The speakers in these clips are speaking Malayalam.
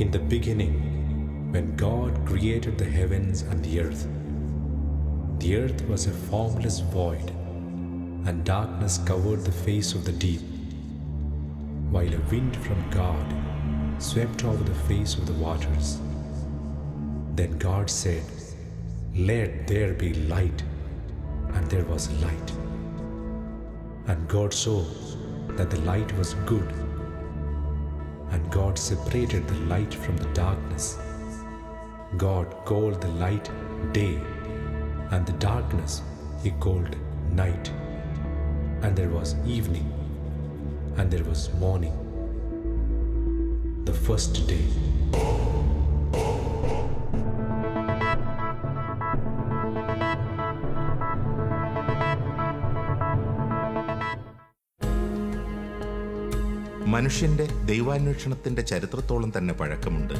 In the beginning, when God created the heavens and the earth was a formless void, and darkness covered the face of the deep, while a wind from God swept over the face of the waters. Then God said, "Let there be light," and there was light. And God saw that the light was good, and God separated the light from the darkness. God called the light day, and the darkness He called night. And there was evening, and there was morning, the first day. മനുഷ്യന്റെ ദൈവാന്വേഷണത്തിന്റെ ചരിത്രത്തോളം തന്നെ പഴക്കമുണ്ട്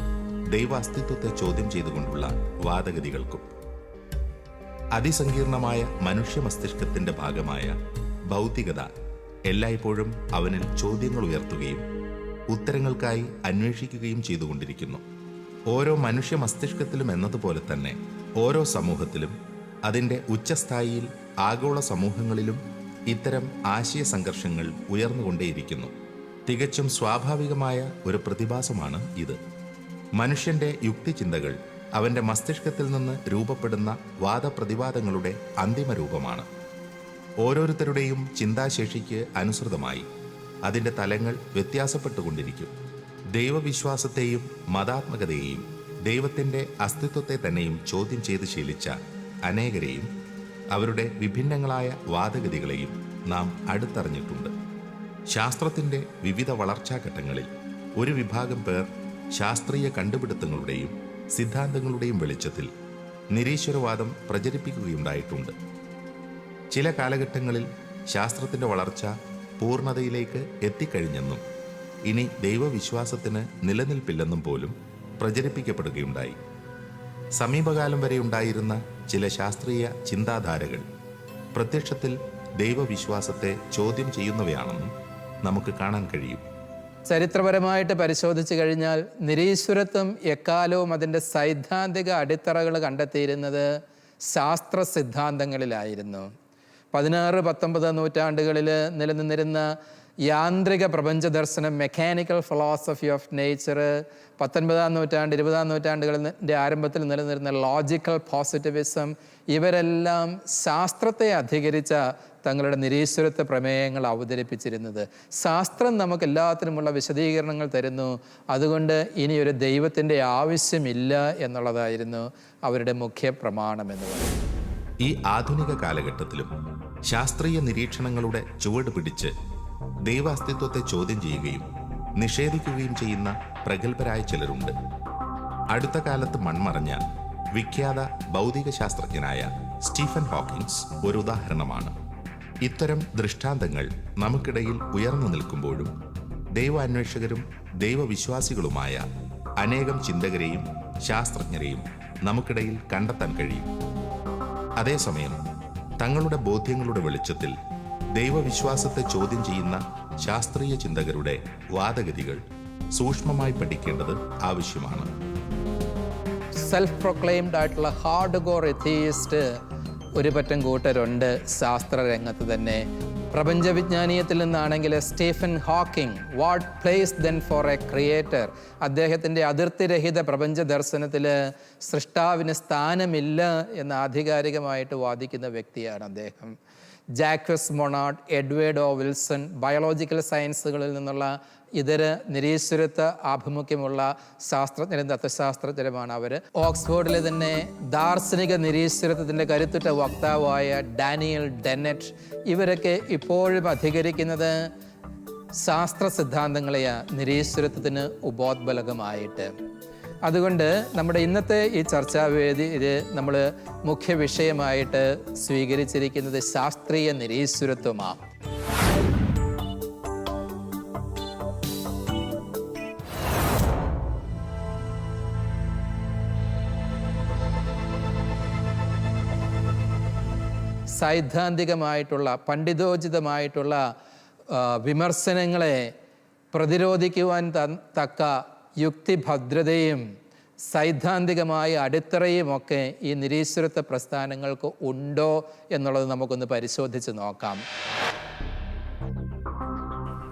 ദൈവാസ്തിത്വത്തെ ചോദ്യം ചെയ്തുകൊണ്ടുള്ള വാദഗതികൾക്കും. അതിസങ്കീർണമായ മനുഷ്യ മസ്തിഷ്കത്തിന്റെ ഭാഗമായ ഭൗതികത എല്ലായ്പ്പോഴും അവനിൽ ചോദ്യങ്ങൾ ഉയർത്തുകയും ഉത്തരങ്ങൾക്കായി അന്വേഷിക്കുകയും ചെയ്തുകൊണ്ടിരിക്കുന്നു. ഓരോ മനുഷ്യ മസ്തിഷ്കത്തിലും എന്നതുപോലെ തന്നെ ഓരോ സമൂഹത്തിലും അതിൻ്റെ ഉച്ചസ്ഥായിയിൽ ആഗോള സമൂഹങ്ങളിലും ഇത്തരം ആശയ സംഘർഷങ്ങൾ ഉയർന്നുകൊണ്ടേയിരിക്കുന്നു. തികച്ചും സ്വാഭാവികമായ ഒരു പ്രതിഭാസമാണ് ഇത്. മനുഷ്യന്റെ യുക്തിചിന്തകൾ അവന്റെ മസ്തിഷ്കത്തിൽ നിന്ന് രൂപപ്പെടുന്ന വാദപ്രതിവാദങ്ങളുടെ അന്തിമ രൂപമാണ്. ഓരോരുത്തരുടെയും ചിന്താശേഷിക്ക് അനുസൃതമായി അതിൻ്റെ തലങ്ങൾ വ്യത്യാസപ്പെട്ടുകൊണ്ടിരിക്കും. ദൈവവിശ്വാസത്തെയും മതാത്മകതയെയും ദൈവത്തിൻ്റെ അസ്തിത്വത്തെ തന്നെയും ചോദ്യം ചെയ്ത് ശീലിച്ച അനേകരെയും അവരുടെ വിഭിന്നങ്ങളായ വാദഗതികളെയും നാം അടുത്തറിഞ്ഞിട്ടുണ്ട്. ശാസ്ത്രത്തിൻ്റെ വിവിധ വളർച്ചാഘട്ടങ്ങളിൽ ഒരു വിഭാഗം പേർ ശാസ്ത്രീയ കണ്ടുപിടുത്തങ്ങളുടെയും സിദ്ധാന്തങ്ങളുടെയും വെളിച്ചത്തിൽ നിരീശ്വരവാദം പ്രചരിപ്പിക്കുകയുണ്ടായിട്ടുണ്ട്. ചില കാലഘട്ടങ്ങളിൽ ശാസ്ത്രത്തിൻ്റെ വളർച്ച പൂർണ്ണതയിലേക്ക് എത്തിക്കഴിഞ്ഞെന്നും ഇനി ദൈവവിശ്വാസത്തിന് നിലനിൽപ്പില്ലെന്നും പോലും പ്രചരിപ്പിക്കപ്പെടുകയുണ്ടായി. സമീപകാലം വരെ ഉണ്ടായിരുന്ന ചില ശാസ്ത്രീയ ചിന്താധാരകൾ പ്രത്യക്ഷത്തിൽ ദൈവവിശ്വാസത്തെ ചോദ്യം ചെയ്യുന്നവയാണെന്നും നമുക്ക് കാണാൻ കഴിയും. ചരിത്രപരമായിട്ട് പരിശോധിച്ചു കഴിഞ്ഞാൽ നിരീശ്വരത്വം എക്കാലവും അതിൻ്റെ സൈദ്ധാന്തിക അടിത്തറകൾ കണ്ടെത്തിയിരുന്നത് ശാസ്ത്ര സിദ്ധാന്തങ്ങളിലായിരുന്നു. 16-19 നൂറ്റാണ്ടുകളിൽ നിലനിന്നിരുന്ന യാന്ത്രിക പ്രപഞ്ച ദർശനം, മെക്കാനിക്കൽ ഫിലോസഫി ഓഫ് നേച്ചർ, 19-ാം നൂറ്റാണ്ട് 20-ാം നൂറ്റാണ്ടുകളിൻ്റെ ആരംഭത്തിൽ നിലനിന്നിരുന്ന ലോജിക്കൽ പോസിറ്റിവിസം, ഇവരെല്ലാം ശാസ്ത്രത്തെ അധികരിച്ച തങ്ങളുടെ നിരീശ്വരത്വ പ്രമേയങ്ങൾ അവതരിപ്പിച്ചിരുന്നത്. ശാസ്ത്രം നമുക്ക് എല്ലാത്തിനുമുള്ള വിശദീകരണങ്ങൾ തരുന്നു, അതുകൊണ്ട് ഇനിയൊരു ദൈവത്തിൻ്റെ ആവശ്യമില്ല എന്നുള്ളതായിരുന്നു അവരുടെ മുഖ്യ പ്രമാണം എന്ന് പറയുന്നത്. ഈ ആധുനിക കാലഘട്ടത്തിലും ശാസ്ത്രീയ നിരീക്ഷണങ്ങളുടെ ചുവട് പിടിച്ച് ദൈവാസ്തിത്വത്തെ ചോദ്യം ചെയ്യുകയും നിഷേധിക്കുകയും ചെയ്യുന്ന പ്രഗത്ഭരായ ചിലരുണ്ട്. അടുത്ത കാലത്ത് മൺമറഞ്ഞ വിഖ്യാത ഭൗതിക ശാസ്ത്രജ്ഞനായ സ്റ്റീഫൻ ഹോക്കിൻസ് ഒരു ഉദാഹരണമാണ്. ഇത്തരം ദൃഷ്ടാന്തങ്ങൾ നമുക്കിടയിൽ ഉയർന്നു നിൽക്കുമ്പോഴും ദൈവാന്വേഷകരും ദൈവവിശ്വാസികളുമായ അനേകം ചിന്തകരെയും ശാസ്ത്രജ്ഞരെയും നമുക്കിടയിൽ കണ്ടെത്താൻ കഴിയും. അതേസമയം തങ്ങളുടെ ബോധ്യങ്ങളുടെ വെളിച്ചത്തിൽ ദൈവവിശ്വാസത്തെ ചോദ്യം ചെയ്യുന്ന ശാസ്ത്രീയ ചിന്തകരുടെ വാദഗതികൾ സൂക്ഷ്മമായി പഠിക്കേണ്ടത് ആവശ്യമാണ്. സെൽഫ് പ്രൊക്ലെയിംഡ് ആയിട്ടുള്ള ഹാർഡ് കോർ എത്തീയിസ്റ്റ് ഒരു പറ്റം കൂട്ടരുണ്ട് ശാസ്ത്രരംഗത്ത് തന്നെ. പ്രപഞ്ചവിജ്ഞാനീയത്തിൽ നിന്നാണെങ്കിൽ Stephen Hawking, what place then for a creator, അദ്ദേഹത്തിൻ്റെ അതിർത്തിരഹിത പ്രപഞ്ച ദർശനത്തിൽ സൃഷ്ടാവിന് സ്ഥാനമില്ല എന്ന് ആധികാരികമായിട്ട് വാദിക്കുന്ന വ്യക്തിയാണ് അദ്ദേഹം. Jacques Monod, Edward O Wilson, biological സയൻസുകളിൽ നിന്നുള്ള ഇതര നിരീശ്വരത്വ ആഭിമുഖ്യമുള്ള ശാസ്ത്രജ്ഞരും തത്വശാസ്ത്രജ്ഞരുമാണ് അവർ. ഓക്സ്ഫോർഡിലെ തന്നെ ദാർശനിക നിരീശ്വരത്വത്തിൻ്റെ കരുത്തുറ്റ വക്താവായ ഡാനിയൽ ഡെന്നറ്റ്, ഇവരൊക്കെ ഇപ്പോഴും അധികരിക്കുന്നത് ശാസ്ത്ര സിദ്ധാന്തങ്ങളെയാണ് നിരീശ്വരത്വത്തിന് ഉപോദ്ബലകമായിട്ട്. അതുകൊണ്ട് നമ്മുടെ ഇന്നത്തെ ഈ ചർച്ചാവേദി ഇത് നമ്മൾ മുഖ്യ വിഷയമായിട്ട് സ്വീകരിച്ചിരിക്കുന്നത് ശാസ്ത്രീയ നിരീശ്വരത്വമാണ്. സൈദ്ധാന്തികമായിട്ടുള്ള പണ്ഡിതോചിതമായിട്ടുള്ള വിമർശനങ്ങളെ പ്രതിരോധിക്കുവാൻ തക്ക യുക്തിഭദ്രതയും സൈദ്ധാന്തികമായ അടിത്തറയുമൊക്കെ ഈ നിരീശ്വരത്വ പ്രസ്ഥാനങ്ങൾക്ക് ഉണ്ടോ എന്നുള്ളത് നമുക്കൊന്ന് പരിശോധിച്ച് നോക്കാം.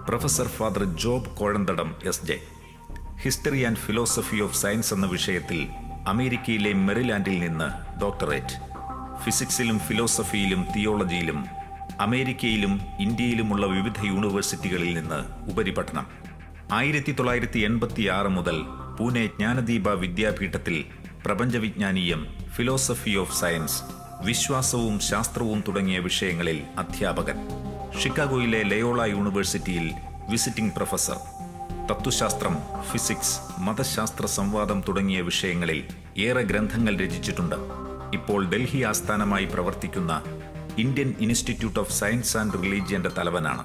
Professor father Job Kozhamthadam SJ, history and philosophy of science എന്ന വിഷയത്തിൽ അമേരിക്കയിലെ മെറിലാൻഡിൽ നിന്ന് ഡോക്ടറേറ്റ്, ഫിസിക്സിലും ഫിലോസഫിയിലും തിയോളജിയിലും അമേരിക്കയിലും ഇന്ത്യയിലുമുള്ള വിവിധ യൂണിവേഴ്സിറ്റികളിൽ നിന്ന് ഉപരിപഠനം. 1986 മുതൽ Pune Jnanadeepa വിദ്യാപീഠത്തിൽ പ്രപഞ്ചവിജ്ഞാനീയം, philosophy of science, വിശ്വാസവും ശാസ്ത്രവും തുടങ്ങിയ വിഷയങ്ങളിൽ അധ്യാപകൻ. ഷിക്കാഗോയിലെ ലയോള യൂണിവേഴ്സിറ്റിയിൽ വിസിറ്റിംഗ് പ്രൊഫസർ. തത്വശാസ്ത്രം, ഫിസിക്സ്, മതശാസ്ത്ര സംവാദം തുടങ്ങിയ വിഷയങ്ങളിൽ ഏറെ ഗ്രന്ഥങ്ങൾ രചിച്ചിട്ടുണ്ട്. ഇപ്പോൾ ഡൽഹി ആസ്ഥാനമായി പ്രവർത്തിക്കുന്ന Indian institute of science and റിലീജിയന്റെ തലവനാണ്.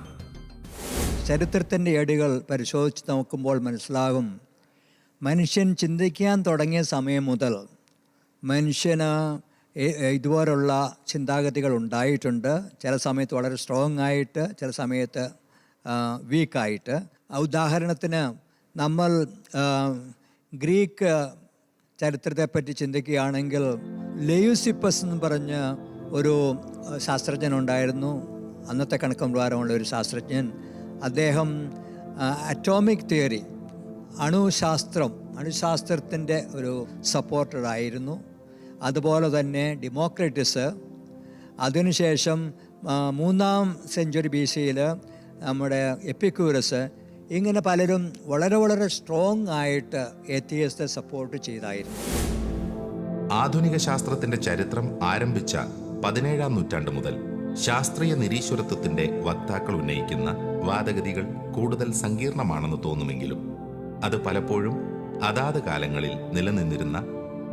ചരിത്രത്തിൻ്റെ ഏടുകൾ പരിശോധിച്ച് നോക്കുമ്പോൾ മനസ്സിലാകും, മനുഷ്യൻ ചിന്തിക്കാൻ തുടങ്ങിയ സമയം മുതൽ മനുഷ്യന് ഇതുപോലുള്ള ചിന്താഗതികൾ ഉണ്ടായിട്ടുണ്ട്. ചില സമയത്ത് വളരെ സ്ട്രോങ് ആയിട്ട്, ചില സമയത്ത് വീക്കായിട്ട്. ഉദാഹരണത്തിന് നമ്മൾ ഗ്രീക്ക് ചരിത്രത്തെപ്പറ്റി ചിന്തിക്കുകയാണെങ്കിൽ ലെയൂസിപ്പസ് എന്ന് പറഞ്ഞ ഒരു ശാസ്ത്രജ്ഞനുണ്ടായിരുന്നു. അന്നത്തെ കണക്ക് പ്രകാരമുള്ള ഒരു ശാസ്ത്രജ്ഞൻ. അദ്ദേഹം അറ്റോമിക് തിയറി, അണുശാസ്ത്രത്തിൻ്റെ ഒരു സപ്പോർട്ടറായിരുന്നു. അതുപോലെ തന്നെ ഡെമോക്രിറ്റസ്, അതിനുശേഷം 3ാം സെഞ്ച്വറി BC നമ്മുടെ എപ്പിക്യൂറസ്, ഇങ്ങനെ പലരും വളരെ വളരെ സ്ട്രോങ് ആയിട്ട് എത്തിയത്തെ സപ്പോർട്ട് ചെയ്തായിരുന്നു. ആധുനിക ശാസ്ത്രത്തിന്റെ ചരിത്രം ആരംഭിച്ച 17ാം നൂറ്റാണ്ട് മുതൽ ശാസ്ത്രീയ നിരീശ്വരത്വത്തിന്റെ വക്താക്കൾ ഉന്നയിക്കുന്ന വാദഗതികൾ കൂടുതൽ സങ്കീർണമാണെന്ന് തോന്നുമെങ്കിലും അത് പലപ്പോഴും അതാത് കാലങ്ങളിൽ നിലനിന്നിരുന്ന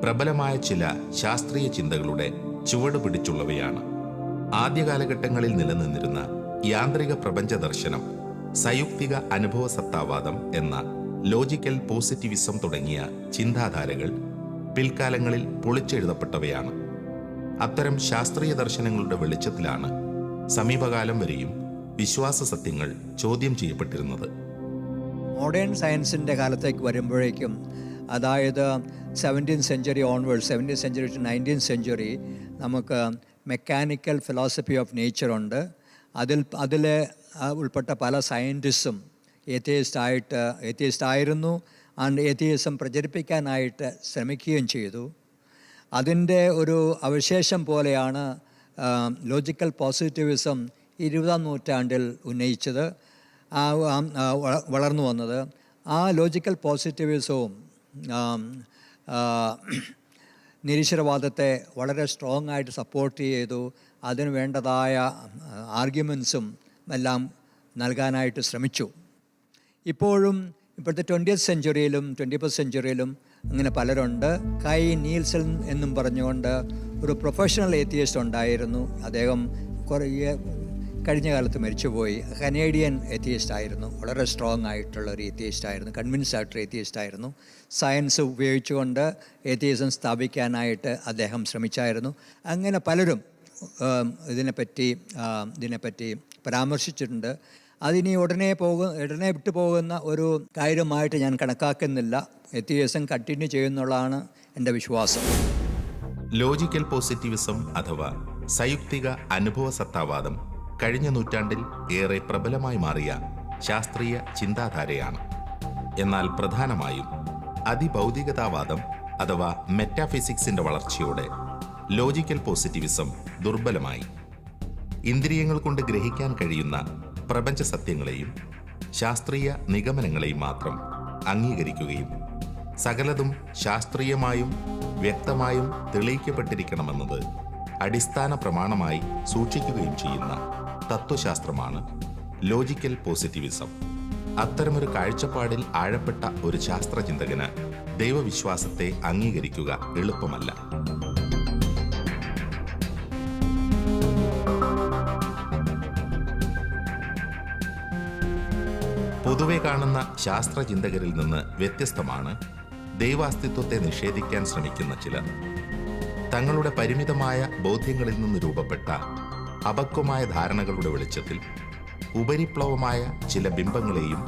പ്രബലമായ ചില ശാസ്ത്രീയ ചിന്തകളുടെ ചുവട് പിടിച്ചുള്ളവയാണ്. ആദ്യകാലഘട്ടങ്ങളിൽ നിലനിന്നിരുന്ന യാന്ത്രിക പ്രപഞ്ച ദർശനം, സയുക്തിക അനുഭവ സത്താവാദം എന്ന ലോജിക്കൽ പോസിറ്റിവിസം തുടങ്ങിയ ചിന്താധാരകൾ പിൽക്കാലങ്ങളിൽ പൊളിച്ചെഴുതപ്പെട്ടവയാണ്. അത്തരം ശാസ്ത്രീയ ദർശനങ്ങളുടെ വെളിച്ചത്തിലാണ് സമീപകാലം വരെയും വിശ്വാസ സത്യങ്ങൾ ചോദ്യം ചെയ്യപ്പെട്ടിരുന്നത്. മോഡേൺ സയൻസിൻ്റെ കാലത്തേക്ക് വരുമ്പോഴേക്കും, അതായത് 17th century onward, 17th century to 19th century, നമുക്ക് മെക്കാനിക്കൽ ഫിലോസഫി ഓഫ് നേച്ചർ ഉണ്ട്. അതിൽ ഉൾപ്പെട്ട പല സയൻറ്റിസ്റ്റും ഏത്തിയിസ്റ്റ് ആയിരുന്നു. ആൻഡ് ഏത്തിയിസം പ്രചരിപ്പിക്കാനായിട്ട് ശ്രമിക്കുകയും ചെയ്തു. അതിൻ്റെ ഒരു അവശേഷം പോലെയാണ് ലോജിക്കൽ പോസിറ്റിവിസം 20ാം നൂറ്റാണ്ടിൽ ഉന്നയിച്ചത്, വളർന്നു വന്നത്. ആ ലോജിക്കൽ പോസിറ്റിവിസവും നിരീശ്വരവാദത്തെ വളരെ സ്ട്രോങ് ആയിട്ട് സപ്പോർട്ട് ചെയ്തു. അതിന് വേണ്ടതായ ആർഗ്യുമെൻസും എല്ലാം നൽകാനായിട്ട് ശ്രമിച്ചു. ഇപ്പോഴും ഇപ്പോഴത്തെ 20th സെഞ്ച്വറിയിലും 21st സെഞ്ച്വറിയിലും അങ്ങനെ പലരുണ്ട്. കൈ നീൽസൺ എന്നും പറഞ്ഞുകൊണ്ട് ഒരു പ്രൊഫഷണൽ ഏത്തിയിസ്റ്റ് ഉണ്ടായിരുന്നു. അദ്ദേഹം കഴിഞ്ഞ കാലത്ത് മരിച്ചുപോയി. കനേഡിയൻ ഏത്തിയിസ്റ്റ് ആയിരുന്നു. വളരെ സ്ട്രോങ് ആയിട്ടുള്ള ഒരു ഏത്തിയിസ്റ്റ് ആയിരുന്നു. കൺവിൻസ്ഡ് ആയിട്ടുള്ള ഏത്തിയിസ്റ്റ് ആയിരുന്നു. സയൻസ് ഉപയോഗിച്ചുകൊണ്ട് ഏത്തിയിസം സ്ഥാപിക്കാനായിട്ട് അദ്ദേഹം ശ്രമിച്ചായിരുന്നു. അങ്ങനെ പലരും ഇതിനെപ്പറ്റി പരാമർശിച്ചിട്ടുണ്ട്. അതിനി ഉടനെ വിട്ടു പോകുന്ന ഒരു കാര്യമായിട്ട് ഞാൻ കണക്കാക്കുന്നില്ല. ഏത്തിയിസം കണ്ടിന്യൂ ചെയ്യുന്നുള്ളതാണ് എൻ്റെ വിശ്വാസം. ലോജിക്കൽ പോസിറ്റിവിസം അഥവാ സയുക്തിക അനുഭവ സത്താവാദം കഴിഞ്ഞ നൂറ്റാണ്ടിൽ ഏറെ പ്രബലമായി മാറിയ ശാസ്ത്രീയ ചിന്താധാരയാണ്. എന്നാൽ പ്രധാനമായും അതിഭൗതികതാവാദം അഥവാ മെറ്റാഫിസിക്സിന്റെ വളർച്ചയോടെ ലോജിക്കൽ പോസിറ്റിവിസം ദുർബലമായി. ഇന്ദ്രിയങ്ങൾ കൊണ്ട് ഗ്രഹിക്കാൻ കഴിയുന്ന പ്രപഞ്ച സത്യങ്ങളെയും ശാസ്ത്രീയ നിഗമനങ്ങളെയും മാത്രം അംഗീകരിക്കുകയും സകലതും ശാസ്ത്രീയമായും വ്യക്തമായും തെളിയിക്കപ്പെട്ടിരിക്കണമെന്നത് അടിസ്ഥാന പ്രമാണമായി സൂക്ഷിക്കുകയും ചെയ്യുന്ന തത്വശാസ്ത്രമാണ് ലോജിക്കൽ പോസിറ്റിവിസം. അത്തരമൊരു കാഴ്ചപ്പാടിൽ ആഴപ്പെട്ട ഒരു ശാസ്ത്രചിന്തകന് ദൈവവിശ്വാസത്തെ അംഗീകരിക്കുക എളുപ്പമല്ല. പൊതുവെ കാണുന്ന ശാസ്ത്രചിന്തകരിൽ നിന്ന് വ്യത്യസ്തമാണ് ദൈവാസ്തിത്വത്തെ നിഷേധിക്കാൻ ശ്രമിക്കുന്ന ചിലർ. തങ്ങളുടെ പരിമിതമായ ബോധ്യങ്ങളിൽ നിന്ന് രൂപപ്പെട്ട അപക്വമായ ധാരണകളുടെ വെളിച്ചത്തിൽ ഉപരിപ്ലവമായ ചില ബിംബങ്ങളെയും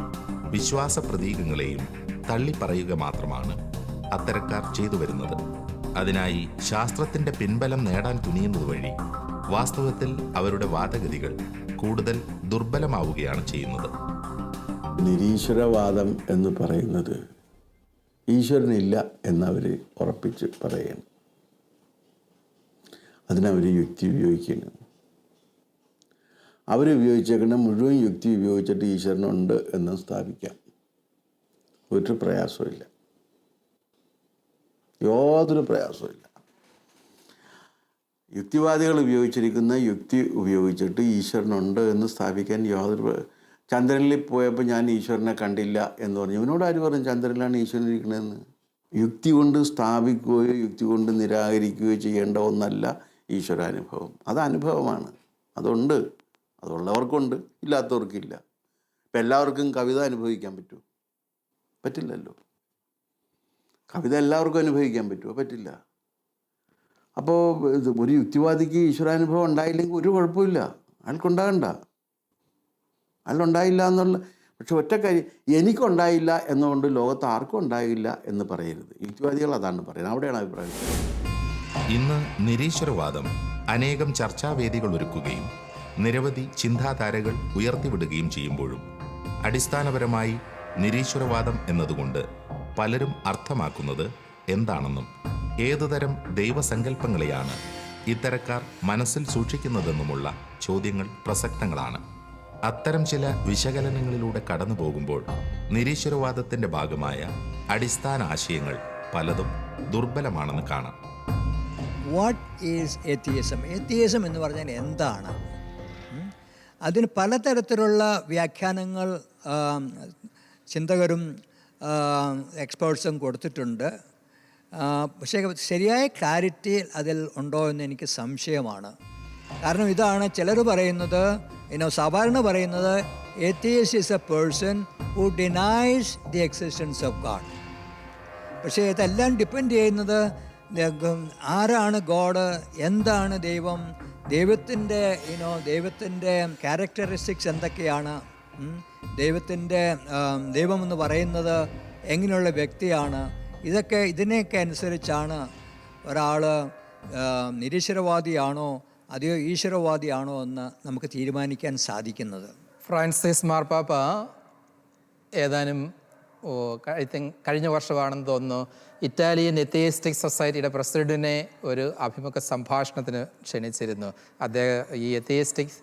വിശ്വാസ പ്രതീകങ്ങളെയും തള്ളിപ്പറയുക മാത്രമാണ് അത്തരക്കാർ ചെയ്തു വരുന്നത്. അതിനായി ശാസ്ത്രത്തിന്റെ പിൻബലം നേടാൻ തുനിയുന്നത് വഴി വാസ്തവത്തിൽ അവരുടെ വാദഗതികൾ കൂടുതൽ ദുർബലമാവുകയാണ് ചെയ്യുന്നത്. നിരീശ്വരവാദം എന്ന് പറയുന്നത് ഈശ്വരനില്ല എന്നവർ ഉറപ്പിച്ച് പറയുന്നു. അതിനവർ യുക്തി ഉപയോഗിക്കുന്നു. അവരുപയോഗിച്ചേക്കുന്ന മുഴുവൻ യുക്തി ഉപയോഗിച്ചിട്ട് ഈശ്വരനുണ്ട് എന്ന് സ്ഥാപിക്കാം. ഒരു പ്രയാസമില്ല, യാതൊരു പ്രയാസമില്ല. യുക്തിവാദികൾ ഉപയോഗിച്ചിരിക്കുന്ന യുക്തി ഉപയോഗിച്ചിട്ട് ഈശ്വരനുണ്ട് എന്ന് സ്ഥാപിക്കാൻ യാതൊരു... ചന്ദ്രനിൽ പോയപ്പോൾ ഞാൻ ഈശ്വരനെ കണ്ടില്ല എന്ന് പറഞ്ഞു. ഇവനോട് ആര് പറഞ്ഞു ചന്ദ്രനിലാണ് ഈശ്വരൻ ഇരിക്കണമെന്ന്? യുക്തി കൊണ്ട് സ്ഥാപിക്കുകയോ യുക്തി കൊണ്ട് നിരാകരിക്കുകയോ ചെയ്യേണ്ട ഒന്നല്ല ഈശ്വരാനുഭവം. അത് അനുഭവമാണ്. അതുണ്ട്, അതുള്ളവർക്കുണ്ട്, ഇല്ലാത്തവർക്കില്ല. ഇപ്പം എല്ലാവർക്കും കവിത അനുഭവിക്കാൻ പറ്റുമോ? പറ്റില്ലല്ലോ. കവിത എല്ലാവർക്കും അനുഭവിക്കാൻ പറ്റുമോ? പറ്റില്ല. അപ്പോൾ ഒരു യുക്തിവാദിക്ക് ഈശ്വരാനുഭവം ഉണ്ടായില്ലെങ്കിൽ ഒരു കുഴപ്പമില്ല, അയാൾക്കുണ്ടാകണ്ട, അയാളുണ്ടായില്ല എന്നുള്ള... പക്ഷെ ഒറ്റ കാര്യം, എനിക്കുണ്ടായില്ല എന്നുകൊണ്ട് ലോകത്ത് ആർക്കും ഉണ്ടായില്ല എന്ന് പറയരുത്. യുക്തിവാദികൾ അതാണ് പറയുന്നത്. അവിടെയാണ് അഭിപ്രായം. ഇന്ന് നിരീശ്വരവാദം അനേകം ചർച്ചാവേദികൾ ഒരുക്കുകയും നിരവധി ചിന്താധാരകൾ ഉയർത്തിവിടുകയും ചെയ്യുമ്പോഴും അടിസ്ഥാനപരമായി നിരീശ്വരവാദം എന്നതുകൊണ്ട് പലരും അർത്ഥമാക്കുന്നത് എന്താണെന്നും ഏതുതരം ദൈവസങ്കല്പങ്ങളെയാണ് ഇത്തരക്കാർ മനസ്സിൽ സൂക്ഷിക്കുന്നതെന്നുമുള്ള ചോദ്യങ്ങൾ പ്രസക്തങ്ങളാണ്. അത്തരം ചില വിശകലനങ്ങളിലൂടെ കടന്നു പോകുമ്പോൾ നിരീശ്വരവാദത്തിന്റെ ഭാഗമായ അടിസ്ഥാന ആശയങ്ങൾ പലതും ദുർബലമാണെന്ന് കാണാം. What is എത്തിയിസം? എത്തിയിസം എന്ന് പറഞ്ഞാൽ എന്താണ്? അതിന് പലതരത്തിലുള്ള വ്യാഖ്യാനങ്ങൾ ചിന്തകരും എക്സ്പേർട്സും കൊടുത്തിട്ടുണ്ട്. പക്ഷേ ശരിയായ ക്ലാരിറ്റി അതിൽ ഉണ്ടോ എന്ന് എനിക്ക് സംശയമാണ്. കാരണം ഇതാണ് ചിലർ പറയുന്നത്, സാധാരണ പറയുന്നത് atheist is A person who denies the existence of God. പക്ഷേ ഇതെല്ലാം ഡിപ്പെൻഡ് ചെയ്യുന്നത് ആരാണ് ഗോഡ്, എന്താണ് ദൈവം, ദൈവത്തിൻ്റെ ദൈവത്തിൻ്റെ ക്യാരക്ടറിസ്റ്റിക്സ് എന്തൊക്കെയാണ്, ദൈവമെന്ന് പറയുന്നത് എങ്ങനെയുള്ള വ്യക്തിയാണ്, ഇതിനെയൊക്കെ അനുസരിച്ചാണ് ഒരാൾ നിരീശ്വരവാദിയാണോ അതെയോ ഈശ്വരവാദിയാണോ എന്ന് നമുക്ക് തീരുമാനിക്കാൻ സാധിക്കുന്നത്. ഫ്രാൻസിസ് മാർപ്പാപ്പ ഏതാനും കഴിഞ്ഞ വർഷമാണെന്ന് തോന്നുന്നു ഇറ്റാലിയൻ എത്തിയിസ്റ്റിക് സൊസൈറ്റിയുടെ പ്രസിഡന്റിനെ ഒരു അഭിമുഖ സംഭാഷണത്തിന് ക്ഷണിച്ചിരുന്നു. ഈ എത്തിയിസ്റ്റിക്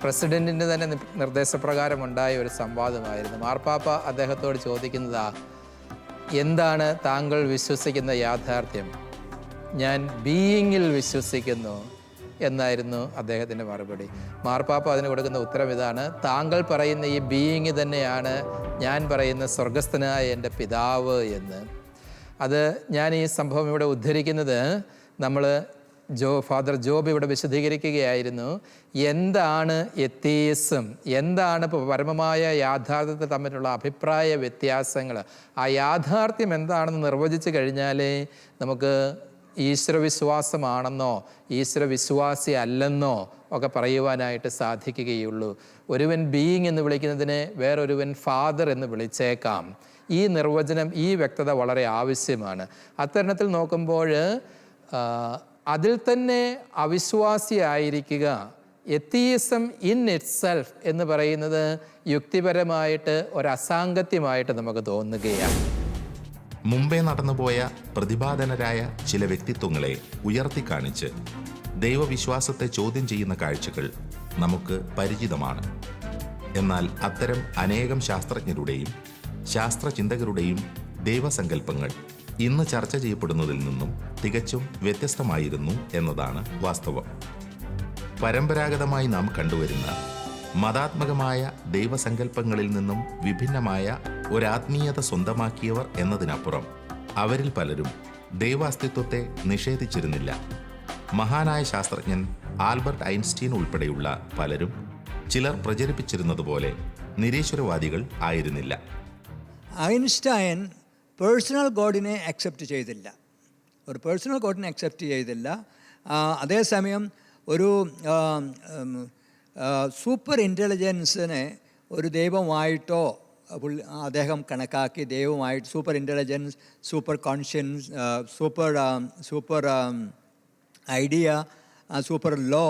പ്രസിഡന്റിൻ്റെ തന്നെ നിർദ്ദേശപ്രകാരം ഉണ്ടായ ഒരു സംവാദമായിരുന്നു. മാർപ്പാപ്പ അദ്ദേഹത്തോട് ചോദിക്കുന്നതാ, എന്താണ് താങ്കൾ വിശ്വസിക്കുന്ന യാഥാർത്ഥ്യം? ഞാൻ ബീയിങ്ങിൽ വിശ്വസിക്കുന്നു എന്നായിരുന്നു അദ്ദേഹത്തിൻ്റെ മറുപടി. മാർപ്പാപ്പ അതിന് കൊടുക്കുന്ന ഉത്തരം ഇതാണ്, താങ്കൾ പറയുന്ന ഈ ബീയിങ് തന്നെയാണ് ഞാൻ പറയുന്ന സ്വർഗസ്ഥനായ എൻ്റെ പിതാവ് എന്ന്. അത് ഞാൻ ഈ സംഭവം ഇവിടെ ഉദ്ധരിക്കുന്നത് ഫാദർ ജോബ് ഇവിടെ വിശദീകരിക്കുകയായിരുന്നു. എന്താണ് എത്തിയിസം, എന്താണ് പരമമായ യാഥാർത്ഥ്യത്തെ തമ്മിലുള്ള അഭിപ്രായ വ്യത്യാസങ്ങൾ, ആ യാഥാർത്ഥ്യം എന്താണെന്ന് നിർവചിച്ചു കഴിഞ്ഞാലേ നമുക്ക് ഈശ്വരവിശ്വാസമാണെന്നോ ഈശ്വരവിശ്വാസി അല്ലെന്നോ ഒക്കെ പറയുവാനായിട്ട് സാധിക്കുകയുള്ളൂ. ഒരുവൻ ബീയിങ് എന്ന് വിളിക്കുന്നതിനെ വേറൊരുവൻ ഫാദർ എന്ന് വിളിച്ചേക്കാം. ഈ നിർവചനം, ഈ വ്യക്തത വളരെ ആവശ്യമാണ്. അത്തരണത്തിൽ നോക്കുമ്പോൾ അതിൽ തന്നെ അവിശ്വാസിയായിരിക്കുക, എത്തിയിസം ഇൻ ഇറ്റ് സെൽഫ് എന്ന് പറയുന്നത് യുക്തിപരമായിട്ട് ഒരസാംഗത്യമായിട്ട് നമുക്ക് തോന്നുകയാണ്. മുമ്പേ നടന്നുപോയ പ്രതിഭാധനരായ ചില വ്യക്തിത്വങ്ങളെ ഉയർത്തിക്കാണിച്ച് ദൈവവിശ്വാസത്തെ ചോദ്യം ചെയ്യുന്ന കാഴ്ചകൾ നമുക്ക് പരിചിതമാണ്. എന്നാൽ അത്തരം അനേകം ശാസ്ത്രജ്ഞരുടെയും ശാസ്ത്രചിന്തകരുടെയും ദൈവസങ്കല്പങ്ങൾ ഇന്ന് ചർച്ച ചെയ്യപ്പെടുന്നതിൽ നിന്നും തികച്ചും വ്യത്യസ്തമായിരുന്നു എന്നതാണ് വാസ്തവം. പരമ്പരാഗതമായി നാം കണ്ടുവരുന്ന മതാത്മകമായ ദൈവസങ്കല്പങ്ങളിൽ നിന്നും വിഭിന്നമായ ഒരാത്മീയത സ്വന്തമാക്കിയവർ എന്നതിനപ്പുറം അവരിൽ പലരും ദൈവാസ്തിത്വത്തെ നിഷേധിച്ചിരുന്നില്ല. മഹാനായ ശാസ്ത്രജ്ഞൻ ആൽബർട്ട് ഐൻസ്റ്റീൻ ഉൾപ്പെടെയുള്ള പലരും ചിലർ പ്രചരിപ്പിച്ചിരുന്നതുപോലെ നിരീശ്വരവാദികൾ ആയിരുന്നില്ല. ഐൻസ്റ്റൈൻ പേഴ്സണൽ ഗോഡിനെ അക്സെപ്റ്റ് ചെയ്തില്ല, ഒരു പേഴ്സണൽ ഗോഡിനെ അക്സെപ്റ്റ് ചെയ്തില്ല. അതേസമയം ഒരു സൂപ്പർ ഇൻ്റലിജൻസിനെ ഒരു ദൈവമായിട്ടോ അദ്ദേഹം കണക്കാക്കി ദൈവമായിട്ട് super intelligence, super conscience, super idea, super law,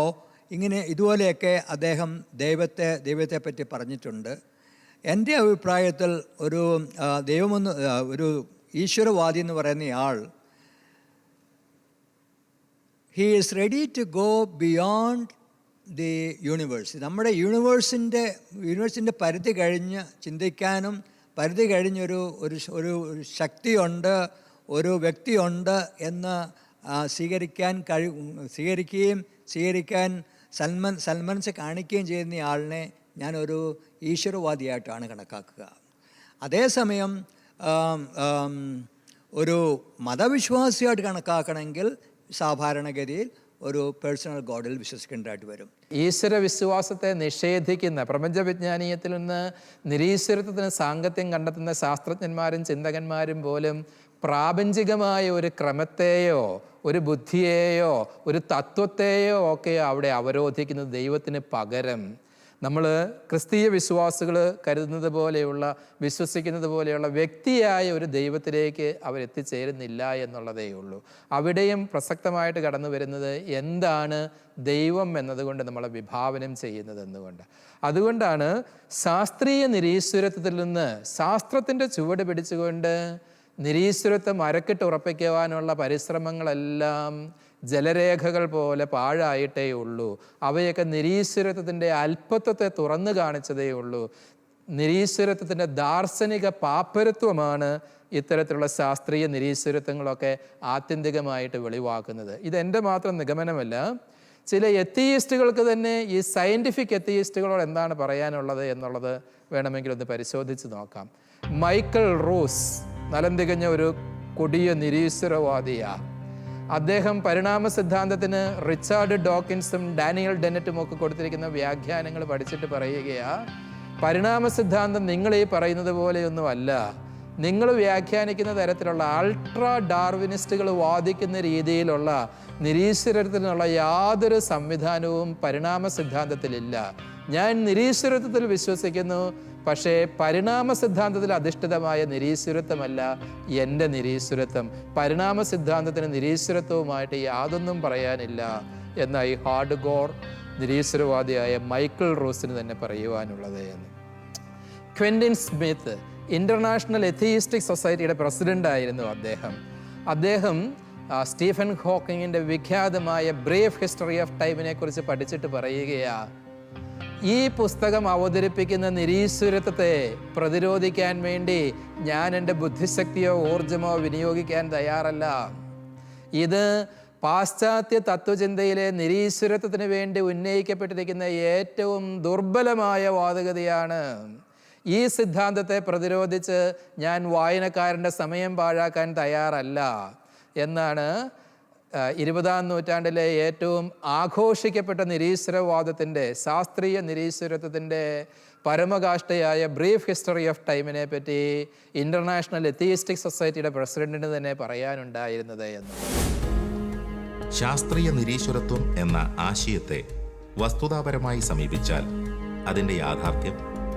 ഇങ്ങനെ ഇതുപോലെയൊക്കെ അദ്ദേഹം ദൈവത്തെ പറ്റി പറഞ്ഞിട്ടുണ്ട്. എൻ്റെ അഭിപ്രായത്തിൽ ഒരു ഈശ്വരവാദി എന്ന് പറയുന്നയാൾ he is ready to go beyond the universe. നമ്മുടെ യൂണിവേഴ്സിൻ്റെ പരിധി കഴിഞ്ഞ് ചിന്തിക്കാനും പരിധി കഴിഞ്ഞൊരു ശക്തിയുണ്ട്, ഒരു വ്യക്തിയുണ്ട് എന്ന് സ്വീകരിക്കാൻ സന്മനസ് കാണിക്കുകയും ചെയ്യുന്ന ആളിനെ ഞാനൊരു ഈശ്വരവാദിയായിട്ടാണ് കണക്കാക്കുക. അതേസമയം ഒരു മതവിശ്വാസിയായിട്ട് കണക്കാക്കണമെങ്കിൽ സാധാരണഗതിയിൽ ഒരു പേഴ്സണൽ ഗോഡിൽ വിശ്വസിക്കേണ്ടതായിട്ട് വരും. ഈശ്വര വിശ്വാസത്തെ നിഷേധിക്കുന്ന, പ്രപഞ്ചവിജ്ഞാനീയത്തിൽ നിന്ന് നിരീശ്വരത്വത്തിന് സാങ്കത്യം കണ്ടെത്തുന്ന ശാസ്ത്രജ്ഞന്മാരും ചിന്തകന്മാരും പോലും പ്രാപഞ്ചികമായ ഒരു ക്രമത്തെയോ ഒരു ബുദ്ധിയെയോ ഒരു തത്വത്തെയോ ഒക്കെ അവിടെ അവരോധിക്കുന്നത് ദൈവത്തിന് പകരം നമ്മൾ ക്രിസ്തീയ വിശ്വാസികൾ കരുതുന്നത് പോലെയുള്ള, വിശ്വസിക്കുന്നത് പോലെയുള്ള വ്യക്തിയായ ഒരു ദൈവത്തിലേക്ക് അവരെത്തിച്ചേരുന്നില്ല എന്നുള്ളതേ ഉള്ളൂ. അവിടെയും പ്രസക്തമായിട്ട് കടന്നു വരുന്നത് എന്താണ് ദൈവം എന്നതുകൊണ്ട് നമ്മൾ വിഭാവനം ചെയ്യുന്നത് എന്നുകൊണ്ട്. അതുകൊണ്ടാണ് ശാസ്ത്രീയ നിരീശ്വരത്വത്തിൽ നിന്ന് ശാസ്ത്രത്തിൻ്റെ ചുവട് പിടിച്ചുകൊണ്ട് നിരീശ്വരത്വം അരക്കിട്ട് ഉറപ്പിക്കുവാനുള്ള പരിശ്രമങ്ങളെല്ലാം ജലരേഖകൾ പോലെ പാഴായിട്ടേ ഉള്ളൂ. അവയൊക്കെ നിരീശ്വരത്വത്തിൻ്റെ അല്പത്വത്തെ തുറന്നു കാണിച്ചതേ ഉള്ളൂ. നിരീശ്വരത്വത്തിൻ്റെ ദാർശനിക പാപ്പരത്വമാണ് ഇത്തരത്തിലുള്ള ശാസ്ത്രീയ നിരീശ്വരത്വങ്ങളൊക്കെ ആത്യന്തികമായിട്ട് വെളിവാക്കുന്നത്. ഇതെൻ്റെ മാത്രം നിഗമനമല്ല. ചില എത്തിയിസ്റ്റുകൾക്ക് തന്നെ ഈ സയൻറ്റിഫിക് എത്തിയിസ്റ്റുകളോട് എന്താണ് പറയാനുള്ളത് എന്നുള്ളത് വേണമെങ്കിൽ ഒന്ന് പരിശോധിച്ച് നോക്കാം. മൈക്കൽ റൂസ് നലം തികഞ്ഞ ഒരു കൊടിയ നിരീശ്വരവാദിയാണ്. അദ്ദേഹം പരിണാമ സിദ്ധാന്തത്തിന് റിച്ചാർഡ് ഡോക്കിൻസും ഡാനിയൽ ഡെന്നറ്റും ഒക്കെ കൊടുത്തിരിക്കുന്ന വ്യാഖ്യാനങ്ങൾ പഠിച്ചിട്ട് പറയുകയാ, പരിണാമ സിദ്ധാന്തം നിങ്ങൾ ഈ പറയുന്നത് പോലെയൊന്നുമല്ല. നിങ്ങൾ വ്യാഖ്യാനിക്കുന്ന തരത്തിലുള്ള അൾട്രാ ഡാർവിനിസ്റ്റുകൾ വാദിക്കുന്ന രീതിയിലുള്ള നിരീശ്വരത്തിനുള്ള യാതൊരു സംവിധാനവും പരിണാമ സിദ്ധാന്തത്തിലില്ല. ഞാൻ നിരീശ്വരത്വത്തിൽ വിശ്വസിക്കുന്നു, പക്ഷേ പരിണാമ സിദ്ധാന്തത്തിൽ അധിഷ്ഠിതമായ നിരീശ്വരത്വമല്ല എൻ്റെ നിരീശ്വരത്വം. പരിണാമ സിദ്ധാന്തത്തിന് നിരീശ്വരത്വവുമായിട്ട് യാതൊന്നും പറയാനില്ല എന്നായി ഹാർഡ് കോർ നിരീശ്വരവാദിയായ മൈക്കിൾ റൂസിന് തന്നെ പറയുവാനുള്ളത് എന്ന്. ക്വെന്റിൻ സ്മിത്ത് ഇൻ്റർനാഷണൽ എത്തിയിസ്റ്റിക് സൊസൈറ്റിയുടെ പ്രസിഡൻ്റായിരുന്നു അദ്ദേഹം സ്റ്റീഫൻ ഹോക്കിങ്ങിൻ്റെ വിഖ്യാതമായ ബ്രീഫ് ഹിസ്റ്ററി ഓഫ് ടൈമിനെ കുറിച്ച് പഠിച്ചിട്ട് പറയുകയാണ്, ഈ പുസ്തകം അവതരിപ്പിക്കുന്ന നിരീശ്വരത്വത്തെ പ്രതിരോധിക്കാൻ വേണ്ടി ഞാൻ എൻ്റെ ബുദ്ധിശക്തിയോ ഊർജമോ വിനിയോഗിക്കാൻ തയ്യാറല്ല. ഇത് പാശ്ചാത്യ തത്വചിന്തയിലെ നിരീശ്വരത്വത്തിന് വേണ്ടി ഉന്നയിക്കപ്പെട്ടിരിക്കുന്ന ഏറ്റവും ദുർബലമായ വാദഗതിയാണ്. ഈ സിദ്ധാന്തത്തെ പ്രതിരോധിച്ച് ഞാൻ വായനക്കാരൻ്റെ സമയം പാഴാക്കാൻ തയ്യാറല്ല എന്നാണ് 20-ാം നൂറ്റാണ്ടിലെ ഏറ്റവും ആഘോഷിക്കപ്പെട്ട നിരീശ്വരവാദത്തിൻ്റെ, ശാസ്ത്രീയ നിരീശ്വരത്വത്തിൻ്റെ പരമകാഷ്ഠയായ ബ്രീഫ് ഹിസ്റ്ററി ഓഫ് ടൈമിനെ പറ്റി ഇൻ്റർനാഷണൽ എത്തിയിസ്റ്റിക് സൊസൈറ്റിയുടെ പ്രസിഡന്റിന് തന്നെ പറയാനുണ്ടായിരുന്നത് എന്ന്. ശാസ്ത്രീയ നിരീശ്വരത്വം എന്ന ആശയത്തെ വസ്തുതാപരമായി സമീപിച്ചാൽ അതിൻ്റെ യാഥാർത്ഥ്യം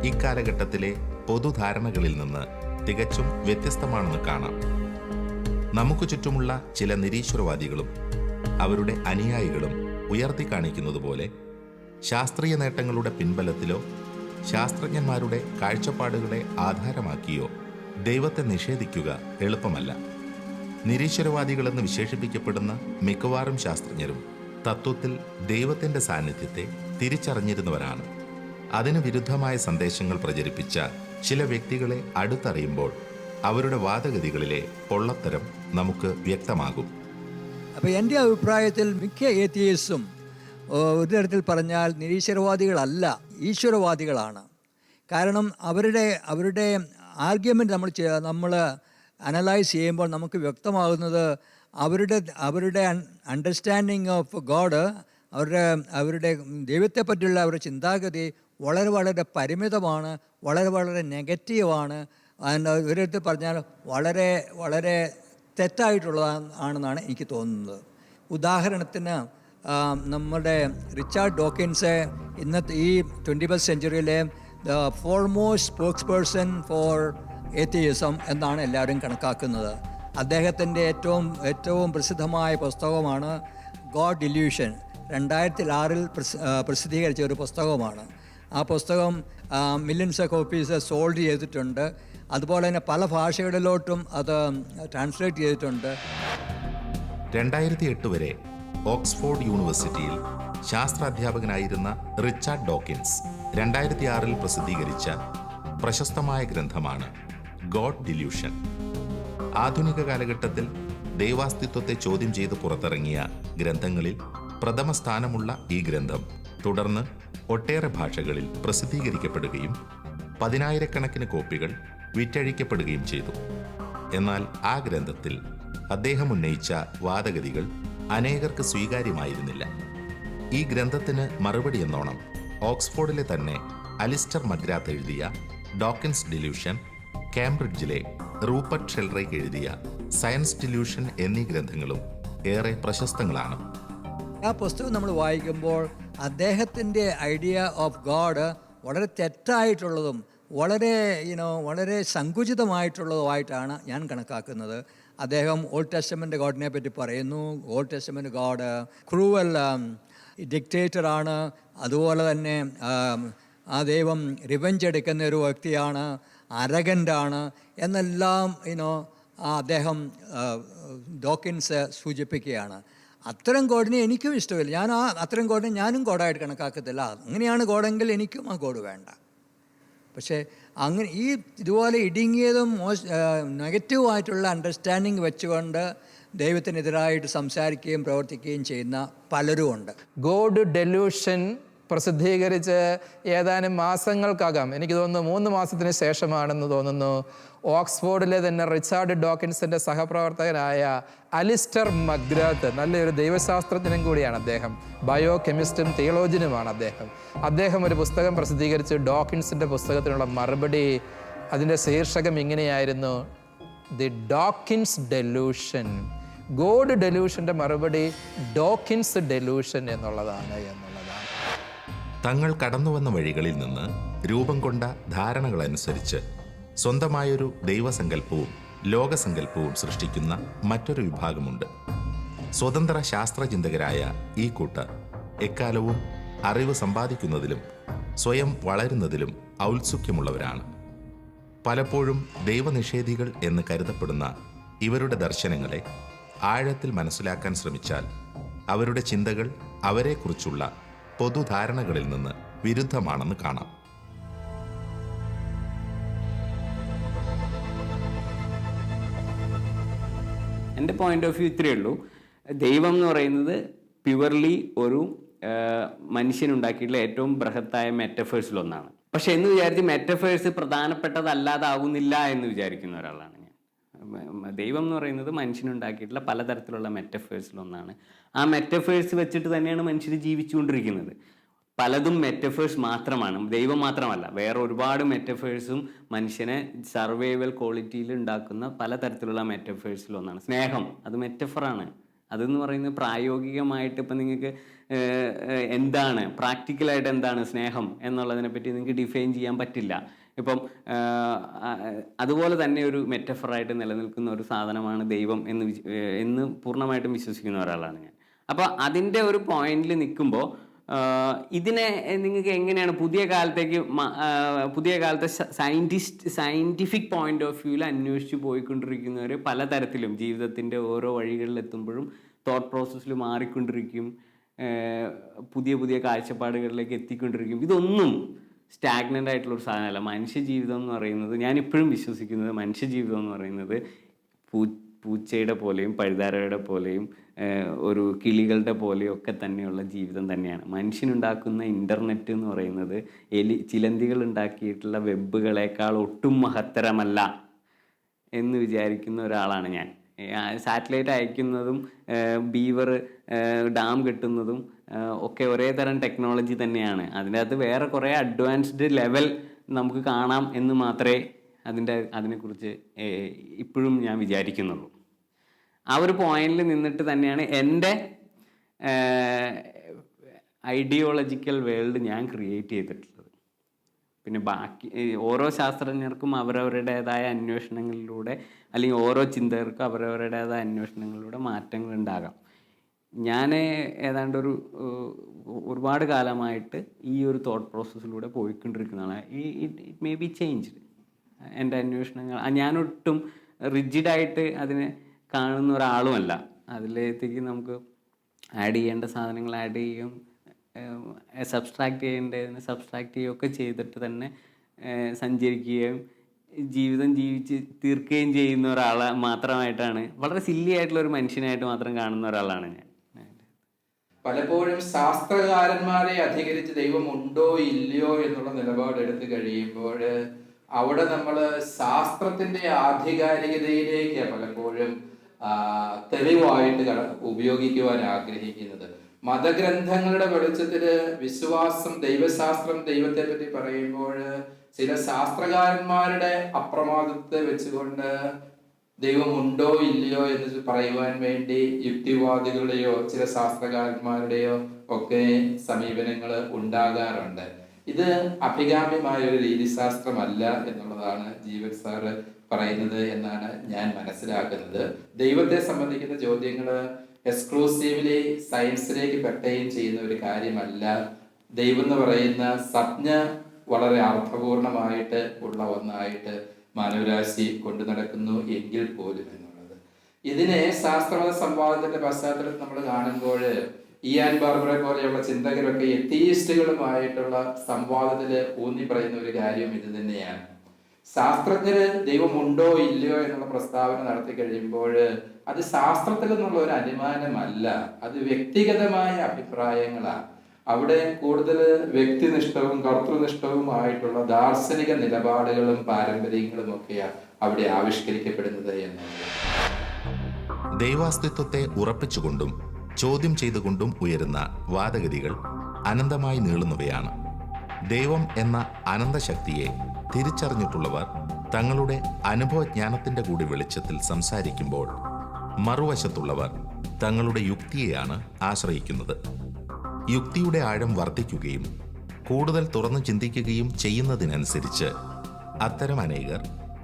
ഇക്കാലഘട്ടത്തിലെ പൊതുധാരണകളിൽ നിന്ന് തികച്ചും വ്യത്യസ്തമാണെന്ന് കാണാം. നമുക്ക് ചുറ്റുമുള്ള ചില നിരീശ്വരവാദികളും അവരുടെ അനുയായികളും ഉയർത്തി കാണിക്കുന്നത് പോലെ ശാസ്ത്രീയ നേട്ടങ്ങളുടെ പിൻബലത്തിലോ ശാസ്ത്രജ്ഞന്മാരുടെ കാഴ്ചപ്പാടുകളെ ആധാരമാക്കിയോ ദൈവത്തെ നിഷേധിക്കുക എളുപ്പമല്ല. നിരീശ്വരവാദികളെന്ന് വിശേഷിപ്പിക്കപ്പെടുന്ന മിക്കവാറും ശാസ്ത്രജ്ഞരും തത്വത്തിൽ ദൈവത്തിൻ്റെ സാന്നിധ്യത്തെ തിരിച്ചറിഞ്ഞിരുന്നവരാണ്. അതിന് വിരുദ്ധമായ സന്ദേശങ്ങൾ പ്രചരിപ്പിച്ച ചില വ്യക്തികളെ അടുത്തറിയുമ്പോൾ അവരുടെ വാദഗതികളിലെ പൊള്ളത്തരം നമുക്ക് വ്യക്തമാകും. അപ്പോൾ എൻ്റെ അഭിപ്രായത്തിൽ മിക്ക ഏത്തിയസും ഒരു തരത്തിൽ പറഞ്ഞാൽ നിരീശ്വരവാദികളല്ല, ഈശ്വരവാദികളാണ്. കാരണം അവരുടെ ആർഗ്യുമെൻ്റ് നമ്മൾ അനലൈസ് ചെയ്യുമ്പോൾ നമുക്ക് വ്യക്തമാകുന്നത് അവരുടെ അണ്ടർസ്റ്റാൻഡിങ് ഓഫ് ഗോഡ്, അവരുടെ ദൈവത്തെ പറ്റിയുള്ള അവരുടെ ചിന്താഗതി വളരെ പരിമിതമാണ്, വളരെ നെഗറ്റീവാണ്. ഒരിടത്ത് പറഞ്ഞാൽ വളരെ തെറ്റായിട്ടുള്ളതാണെന്നാണ് എനിക്ക് തോന്നുന്നത്. ഉദാഹരണത്തിന് നമ്മുടെ റിച്ചാർഡ് ഡോക്കിൻസ് ഇന്നത്തെ ഈ 21st സെഞ്ച്വറിയിലെ the foremost spokesperson for atheism എന്നാണ് എല്ലാവരും കണക്കാക്കുന്നത്. അദ്ദേഹത്തിൻ്റെ ഏറ്റവും പ്രസിദ്ധമായ പുസ്തകമാണ് ഗോഡ് ഡില്യൂഷൻ. 2006 പ്രസിദ്ധീകരിച്ച ഒരു പുസ്തകമാണ്. ആ പുസ്തകം മില്യൺസ് ഓഫ് കോപ്പീസ് സോൾഡ് ചെയ്തിട്ടുണ്ട്. അതുപോലെ തന്നെ പല ഭാഷകളിലോട്ടും അത് ട്രാൻസ്ലേറ്റ് ചെയ്തിട്ടുണ്ട്. 2008 വരെ ഓക്സ്ഫോർഡ് യൂണിവേഴ്സിറ്റിയിൽ ശാസ്ത്രാധ്യാപകനായിരുന്ന റിച്ചാർഡ് ഡോക്കിൻസ് 2006 പ്രസിദ്ധീകരിച്ച പ്രശസ്തമായ ഗ്രന്ഥമാണ് ഗോഡ് ഡില്യൂഷൻ. ആധുനിക കാലഘട്ടത്തിൽ ദൈവാസ്തിത്വത്തെ ചോദ്യം ചെയ്ത് പുറത്തിറങ്ങിയ ഗ്രന്ഥങ്ങളിൽ പ്രഥമ സ്ഥാനമുള്ള ഈ ഗ്രന്ഥം തുടർന്ന് ഒട്ടേറെ ഭാഷകളിൽ പ്രസിദ്ധീകരിക്കപ്പെടുകയും 10,000-കണക്കിന് കോപ്പികൾ വിറ്റഴിക്കപ്പെടുകയും ചെയ്തു. എന്നാൽ ആ ഗ്രന്ഥത്തിൽ അദ്ദേഹം ഉന്നയിച്ച വാദഗതികൾ അനേകർക്ക് സ്വീകാര്യമായിരുന്നില്ല. ഈ ഗ്രന്ഥത്തിന് മറുപടി എന്നോണം ഓക്സ്ഫോർഡിലെ തന്നെ അലിസ്റ്റർ മഗ്രാത്ത് എഴുതിയ ഡോക്കിൻസ് ഡില്യൂഷൻ, കാംബ്രിഡ്ജിലെ റൂപ്പർട്ട് ഷെൽഡ്രേക്ക് എഴുതിയ സയൻസ് ഡില്യൂഷൻ എന്നീ ഗ്രന്ഥങ്ങളും ഏറെ പ്രശസ്തങ്ങളാണ്. ആ പുസ്തകം നമ്മൾ വായിക്കുമ്പോൾ അദ്ദേഹത്തിൻ്റെ ഐഡിയ ഓഫ് ഗോഡ് വളരെ തെറ്റായിട്ടുള്ളതും വളരെ സങ്കുചിതമായിട്ടുള്ളതുമായിട്ടാണ് ഞാൻ കണക്കാക്കുന്നത്. അദ്ദേഹം ഓൾഡ് ടെസ്റ്റമെൻ്റ് ഗോഡിനെ പറ്റി പറയുന്നു. ഓൾഡ് ടെസ്റ്റമെൻ്റ് ഗോഡ് ക്രൂവൽ ഡിക്റ്റേറ്ററാണ്. അതുപോലെ തന്നെ ആ ദൈവം റിവെഞ്ച് എടുക്കുന്ന ഒരു വ്യക്തിയാണ്, അരഗൻ്റാണ് എന്നെല്ലാം അദ്ദേഹം ഡോക്കിൻസ് സൂചിപ്പിക്കുകയാണ്. അത്തരം ഗോഡിനെ എനിക്കും ഇഷ്ടമില്ല. അത്തരം ഗോഡിനെ ഞാനും ഗോഡായിട്ട് കണക്കാക്കത്തില്ല. അങ്ങനെയാണ് ഗോഡെങ്കിൽ എനിക്കും ആ ഗോഡ് വേണ്ട. പക്ഷേ അങ്ങനെ ഇതുപോലെ ഇടുങ്ങിയതും നെഗറ്റീവായിട്ടുള്ള അണ്ടർസ്റ്റാൻഡിങ് വെച്ചുകൊണ്ട് ദൈവത്തിനെതിരായിട്ട് സംസാരിക്കുകയും പ്രവർത്തിക്കുകയും ചെയ്യുന്ന പലരുമുണ്ട്. ഗോഡ് ഡെലൂഷൻ പ്രസിദ്ധീകരിച്ച് ഏതാനും മാസങ്ങൾക്കകം, എനിക്ക് തോന്നുന്നു 3 മാസത്തിന് ശേഷമാണെന്ന് തോന്നുന്നു, ഓക്സ്ഫോർഡിലെ തന്നെ റിച്ചാർഡ് ഡോക്കിൻസിൻ്റെ സഹപ്രവർത്തകനായ അലിസ്റ്റർ മഗ്രാത്ത്, നല്ലൊരു ദൈവശാസ്ത്രജ്ഞനും കൂടിയാണ് അദ്ദേഹം, ബയോ കെമിസ്റ്റും തിയോളജിനുമാണ് അദ്ദേഹം ഒരു പുസ്തകം പ്രസിദ്ധീകരിച്ച് ഡോക്കിൻസിൻ്റെ പുസ്തകത്തിനുള്ള മറുപടി, അതിൻ്റെ ശീർഷകം ഇങ്ങനെയായിരുന്നു: ദി ഡോക്കിൻസ് ഡെലൂഷൻ. ഗോഡ് ഡെലൂഷൻ്റെ മറുപടി ഡോക്കിൻസ് ഡെലൂഷൻ എന്നുള്ളതാണ്. തങ്ങൾ കടന്നുവന്ന വഴികളിൽ നിന്ന് രൂപം കൊണ്ട ധാരണകളനുസരിച്ച് സ്വന്തമായൊരു ദൈവസങ്കല്പവും ലോകസങ്കല്പവും സൃഷ്ടിക്കുന്ന മറ്റൊരു വിഭാഗമുണ്ട്. സ്വതന്ത്ര ശാസ്ത്രചിന്തകരായ ഈ കൂട്ടർ എക്കാലവും അറിവ് സമ്പാദിക്കുന്നതിലും സ്വയം വളരുന്നതിലും ഔത്സുക്യമുള്ളവരാണ്. പലപ്പോഴും ദൈവനിഷേധികൾ എന്ന് കരുതപ്പെടുന്ന ഇവരുടെ ദർശനങ്ങളെ ആഴത്തിൽ മനസ്സിലാക്കാൻ ശ്രമിച്ചാൽ അവരുടെ ചിന്തകൾ അവരെക്കുറിച്ചുള്ള പൊതുധാരണകളിൽ നിന്ന് വിരുദ്ധമാണെന്ന് കാണാം. എൻ്റെ പോയിന്റ് ഓഫ് വ്യൂ ഇത്രയേ ഉള്ളൂ. ദൈവം എന്ന് പറയുന്നത് പ്യുവർലി ഒരു മനുഷ്യനുണ്ടാക്കിയിട്ടുള്ള ഏറ്റവും ബൃഹത്തായ മെറ്റഫേഴ്സിലൊന്നാണ്. പക്ഷെ എന്ന് വിചാരിച്ച് മെറ്റഫേഴ്സ് പ്രധാനപ്പെട്ടതല്ലാതാവുന്നില്ല എന്ന് വിചാരിക്കുന്ന ഒരാളാണ് ഞാൻ. ദൈവം എന്ന് പറയുന്നത് മനുഷ്യനുണ്ടാക്കിയിട്ടുള്ള പലതരത്തിലുള്ള മെറ്റഫേഴ്സിലൊന്നാണ്. ആ മെറ്റഫേഴ്സ് വെച്ചിട്ട് തന്നെയാണ് മനുഷ്യർ ജീവിച്ചുകൊണ്ടിരിക്കുന്നത്. പലതും മെറ്റഫേഴ്സ് മാത്രമാണ്, ദൈവം മാത്രമല്ല. വേറെ ഒരുപാട് മെറ്റഫേഴ്സും മനുഷ്യനെ സർവൈവൽ ക്വാളിറ്റിയിൽ ഉണ്ടാക്കുന്ന പലതരത്തിലുള്ള മെറ്റഫേഴ്സിലൊന്നാണ് സ്നേഹം. അത് മെറ്റഫറാണ്. അതെന്ന് പറയുന്നത് പ്രായോഗികമായിട്ട് ഇപ്പം നിങ്ങൾക്ക് എന്താണ് പ്രാക്ടിക്കലായിട്ട് എന്താണ് സ്നേഹം എന്നുള്ളതിനെ പറ്റി നിങ്ങൾക്ക് ഡിഫൈൻ ചെയ്യാൻ പറ്റില്ല. ഇപ്പം അതുപോലെ തന്നെ ഒരു മെറ്റഫറായിട്ട് നിലനിൽക്കുന്ന ഒരു സാധനമാണ് ദൈവം എന്ന് പൂർണ്ണമായിട്ടും വിശ്വസിക്കുന്ന ഒരാളാണ് ഞാൻ. അപ്പോൾ അതിൻ്റെ ഒരു പോയിന്റിൽ നിൽക്കുമ്പോൾ ഇതിനെ നിങ്ങൾക്ക് എങ്ങനെയാണ് പുതിയ കാലത്തെ സയൻറ്റിഫിക് പോയിന്റ് ഓഫ് വ്യൂവിൽ അന്വേഷിച്ച് പോയിക്കൊണ്ടിരിക്കുന്നവർ പലതരത്തിലും ജീവിതത്തിൻ്റെ ഓരോ വഴികളിലെത്തുമ്പോഴും തോട്ട് പ്രോസസ്സിൽ മാറിക്കൊണ്ടിരിക്കും, പുതിയ കാഴ്ചപ്പാടുകളിലേക്ക് എത്തിക്കൊണ്ടിരിക്കും. ഇതൊന്നും സ്റ്റാഗ്നൻ്റ് ആയിട്ടുള്ളൊരു സാധനമല്ല. മനുഷ്യജീവിതം എന്ന് പറയുന്നത്, ഞാനിപ്പോഴും വിശ്വസിക്കുന്നത് മനുഷ്യജീവിതം എന്ന് പറയുന്നത് പൂച്ചയുടെ പോലെയും പഴുതാരയുടെ പോലെയും ഒരു കിളികളുടെ പോലെയും ഒക്കെ തന്നെയുള്ള ജീവിതം തന്നെയാണ്. മനുഷ്യനുണ്ടാക്കുന്ന ഇൻ്റർനെറ്റ് എന്ന് പറയുന്നത് ചിലന്തികൾ ഉണ്ടാക്കിയിട്ടുള്ള വെബുകളെക്കാൾ ഒട്ടും മഹത്തരമല്ല എന്ന് വിചാരിക്കുന്ന ഒരാളാണ് ഞാൻ. സാറ്റലൈറ്റ് അയക്കുന്നതും ബീവർ ഡാം കെട്ടുന്നതും ഒക്കെ ഒരേ തരം ടെക്നോളജി തന്നെയാണ്. അതിൻ്റെ അകത്ത് വേറെ കുറേ അഡ്വാൻസ്ഡ് ലെവൽ നമുക്ക് കാണാം എന്ന് മാത്രമേ അതിനെക്കുറിച്ച് ഇപ്പോഴും ഞാൻ വിചാരിക്കുന്നുള്ളൂ. ആ ഒരു പോയിന്റിൽ നിന്നിട്ട് തന്നെയാണ് എൻ്റെ ഐഡിയോളജിക്കൽ വേൾഡ് ഞാൻ ക്രിയേറ്റ് ചെയ്തിട്ടുള്ളത്. പിന്നെ ബാക്കി ഓരോ ശാസ്ത്രജ്ഞർക്കും അവരവരുടേതായ അന്വേഷണങ്ങളിലൂടെ, അല്ലെങ്കിൽ ഓരോ ചിന്തകർക്കും അവരവരുടേതായ അന്വേഷണങ്ങളിലൂടെ മാറ്റങ്ങൾ ഉണ്ടാകാം. ഞാൻ ഏതാണ്ട് ഒരുപാട് കാലമായിട്ട് ഈ ഒരു തോട്ട് പ്രോസസ്സിലൂടെ പോയിക്കൊണ്ടിരിക്കുന്നതാണ്. It may be changed. എൻ്റെ അന്വേഷണങ്ങൾ ഞാനൊട്ടും റിജിഡായിട്ട് അതിനെ കാണുന്ന ഒരാളുമല്ല. അതിലേക്ക് നമുക്ക് ആഡ് ചെയ്യേണ്ട സാധനങ്ങൾ ആഡ് ചെയ്യും, സബ്സ്ട്രാക്ട് ചെയ്യേണ്ടതിനെ സബ്സ്ട്രാക്ട് ചെയ്യുകയൊക്കെ ചെയ്തിട്ട് തന്നെ സഞ്ചരിക്കുകയും ജീവിതം ജീവിച്ച് തീർക്കുകയും ചെയ്യുന്ന ഒരാളെ മാത്രമായിട്ടാണ്, വളരെ സില്ലി ആയിട്ടുള്ള ഒരു മനുഷ്യനായിട്ട് മാത്രം കാണുന്ന ഒരാളാണ് ഞാൻ. പലപ്പോഴും ശാസ്ത്രകാരന്മാരെ അധികരിച്ച് ദൈവം ഉണ്ടോ ഇല്ലയോ എന്നുള്ള നിലപാട് എടുത്തു കഴിയുമ്പോൾ അവിടെ നമ്മൾ ശാസ്ത്രത്തിന്റെ ആധികാരികതയിലേക്ക് പലപ്പോഴും തെളിവായിട്ട് ഉപയോഗിക്കുവാൻ ആഗ്രഹിക്കുന്നത്. മതഗ്രന്ഥങ്ങളുടെ വെളിച്ചത്തില് വിശ്വാസം, ദൈവശാസ്ത്രം, ദൈവത്തെ പറ്റി പറയുമ്പോൾ ചില ശാസ്ത്രകാരന്മാരുടെ അപ്രമാദത്തെ വെച്ചുകൊണ്ട് ദൈവമുണ്ടോ ഇല്ലയോ എന്ന് പറയുവാൻ വേണ്ടി യുക്തിവാദികളുടെയോ ചില ശാസ്ത്രകാരന്മാരുടെയോ ഒക്കെ സമീപനങ്ങൾ ഉണ്ടാകാറുണ്ട്. ഇത് അഭികാമ്യമായ ഒരു രീതിശാസ്ത്രമല്ല എന്നുള്ളതാണ് ജീവൻ സാറ് പറയുന്നത് എന്നാണ് ഞാൻ മനസ്സിലാക്കുന്നത്. ദൈവത്തെ സംബന്ധിക്കുന്ന ചോദ്യങ്ങൾ എക്സ്ക്ലൂസീവ്ലി സയൻസിലേക്ക് പെർട്ടൈൻ ചെയ്യുന്ന ഒരു കാര്യമല്ല. ദൈവം എന്ന് പറയുന്ന സംജ്ഞ വളരെ അർത്ഥപൂർണമായിട്ട് ഉള്ള ഒന്നായിട്ട് മാനവരാശി കൊണ്ടു നടക്കുന്നു എങ്കിൽ പോലും എന്നുള്ളത്. ഇതിനെ ശാസ്ത്രമത സംവാദത്തിന്റെ പശ്ചാത്തലത്തിൽ നമ്മൾ കാണുമ്പോൾ ഇയാൻ ബാർബറെ പോലെയുള്ള ചിന്തകരൊക്കെ എത്തീസ്റ്റുകളുമായിട്ടുള്ള സംവാദത്തിൽ ഊന്നി പറയുന്ന ഒരു കാര്യം ഇത് തന്നെയാണ്. ശാസ്ത്രജ്ഞര് ദൈവമുണ്ടോ ഇല്ലയോ എന്നുള്ള പ്രസ്താവന നടത്തി കഴിയുമ്പോൾ അത് ശാസ്ത്രത്തിൽ നിന്നുള്ള ഒരു അനുമാനമല്ല, അത് വ്യക്തിഗതമായ അഭിപ്രായങ്ങളാണ്. അവിടെ കൂടുതൽ വ്യക്തിനിഷ്ഠവും കർത്തൃനിഷ്ഠവുമായിട്ടുള്ള ദാർശനിക നിലപാടുകളും പാരമ്പര്യങ്ങളും ഒക്കെയാണ് അവിടെ ആവിഷ്കരിക്കപ്പെടുന്നത് എന്നുള്ളത്. ദൈവാസ്തിത്വത്തെ ഉറപ്പിച്ചുകൊണ്ടും ചോദ്യം ചെയ്തുകൊണ്ടും ഉയരുന്ന വാദഗതികൾ അനന്തമായി നീളുന്നവയാണ്. ദൈവം എന്ന അനന്തശക്തിയെ തിരിച്ചറിഞ്ഞിട്ടുള്ളവർ തങ്ങളുടെ അനുഭവജ്ഞാനത്തിന്റെ കൂടി വെളിച്ചത്തിൽ സംസാരിക്കുമ്പോൾ മറുവശത്തുള്ളവർ തങ്ങളുടെ യുക്തിയെയാണ് ആശ്രയിക്കുന്നത്. യുക്തിയുടെ ആഴം വർദ്ധിക്കുകയും കൂടുതൽ തുറന്നു ചിന്തിക്കുകയും ചെയ്യുന്നതിനനുസരിച്ച് അത്തരം അനേകർ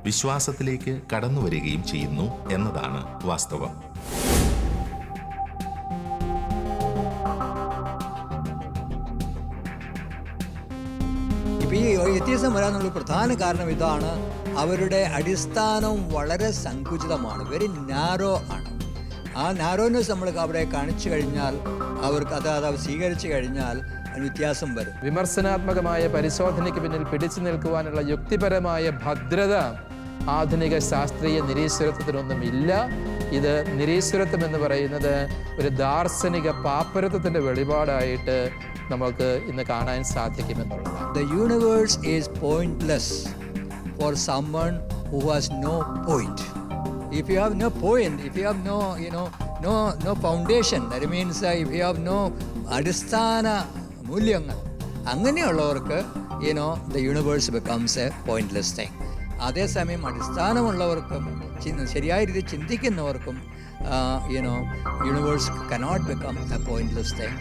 വിശ്വാസത്തിലേക്ക് കടന്നുവരികയും ചെയ്യുന്നു എന്നതാണ് വാസ്തവം. ഇപ്പോൾ ഈ വ്യത്യാസം വരാനുള്ള പ്രധാന കാരണം ഇതാണ്, അവരുടെ അടിസ്ഥാനം വളരെ സങ്കുചിതമാണ്, വെരി നാരോ ആണ്. ആ നാരോനെസ് നമ്മൾ അവിടെ കാണിച്ചു കഴിഞ്ഞാൽ, അവർക്ക് അത് സ്വീകരിച്ചു കഴിഞ്ഞാൽ വ്യത്യാസം വരും. വിമർശനാത്മകമായ പരിശോധനയ്ക്ക് പിന്നിൽ പിടിച്ചു നിൽക്കുവാനുള്ള യുക്തിപരമായ ഭദ്രത ആധുനിക ശാസ്ത്രീയ നിരീശ്വരത്വത്തിനൊന്നും ഇല്ല. ഇത് നിരീശ്വരത്വം എന്ന് പറയുന്നത് ഒരു ദാർശനിക പാപ്പരത്വത്തിന്റെ വെളിപാടായിട്ട് നമുക്ക് ഇന്ന് കാണാൻ സാധിക്കുമെന്നുള്ളതാണ്. The universe is pointless for someone who has no point. If you have no point, if you have no foundation, that means if you have no അടിസ്ഥാന മൂല്യങ്ങൾ, അങ്ങനെയുള്ളവർക്ക് the universe becomes a pointless thing. അതേസമയം അടിസ്ഥാനമുള്ളവർക്കും ശരിയായ രീതിയിൽ ചിന്തിക്കുന്നവർക്കും universe cannot become a pointless thing.